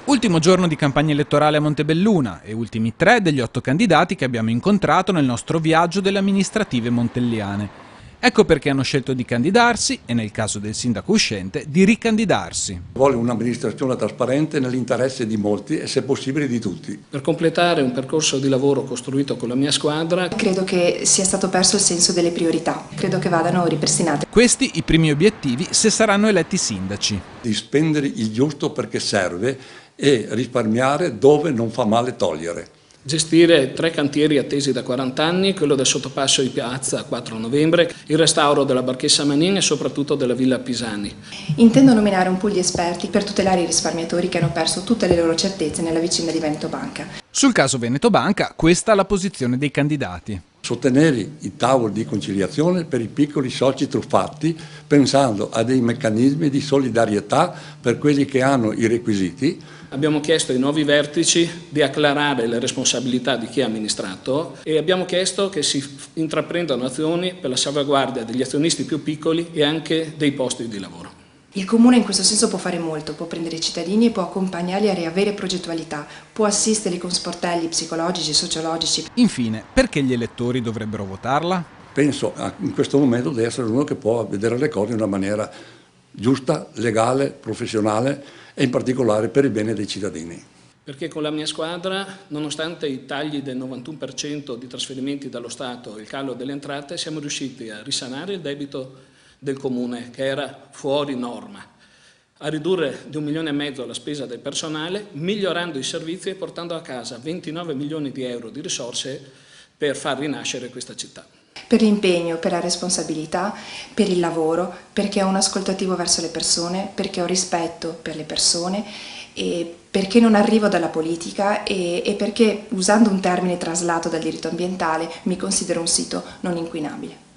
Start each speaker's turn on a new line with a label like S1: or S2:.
S1: Ultimo giorno di campagna elettorale a Montebelluna e ultimi 3 degli 8 candidati che abbiamo incontrato nel nostro viaggio delle amministrative montelliane. Ecco perché hanno scelto di candidarsi e, nel caso del sindaco uscente, di ricandidarsi.
S2: Vuole un'amministrazione trasparente nell'interesse di molti e, se possibile, di tutti.
S3: Per completare un percorso di lavoro costruito con la mia squadra.
S4: Credo che sia stato perso il senso delle priorità, credo che vadano ripristinate.
S1: Questi i primi obiettivi se saranno eletti sindaci.
S2: Di spendere il giusto perché serve e risparmiare dove non fa male togliere.
S3: Gestire 3 cantieri attesi da 40 anni, quello del sottopasso di Piazza 4 novembre, il restauro della Barchessa Manin e soprattutto della Villa Pisani.
S4: Intendo nominare un pool di esperti per tutelare i risparmiatori che hanno perso tutte le loro certezze nella vicenda di Veneto Banca.
S1: Sul caso Veneto Banca, questa è la posizione dei candidati.
S2: Sostenere i tavoli di conciliazione per i piccoli soci truffati, pensando a dei meccanismi di solidarietà per quelli che hanno i requisiti.
S3: Abbiamo chiesto ai nuovi vertici di acclarare le responsabilità di chi ha amministrato e abbiamo chiesto che si intraprendano azioni per la salvaguardia degli azionisti più piccoli e anche dei posti di lavoro.
S4: Il Comune in questo senso può fare molto, può prendere i cittadini e può accompagnarli a riavere progettualità, può assisterli con sportelli psicologici, sociologici.
S1: Infine, perché gli elettori dovrebbero votarla?
S2: Penso in questo momento di essere uno che può vedere le cose in una maniera giusta, legale, professionale e in particolare per il bene dei cittadini.
S3: Perché con la mia squadra, nonostante i tagli del 91% di trasferimenti dallo Stato e il calo delle entrate, siamo riusciti a risanare il debito del Comune, che era fuori norma, a ridurre di 1,5 milioni la spesa del personale, migliorando i servizi e portando a casa 29 milioni di euro di risorse per far rinascere questa città.
S4: Per l'impegno, per la responsabilità, per il lavoro, perché ho un ascoltativo verso le persone, perché ho rispetto per le persone e perché non arrivo dalla politica e perché, usando un termine traslato dal diritto ambientale, mi considero un sito non inquinabile.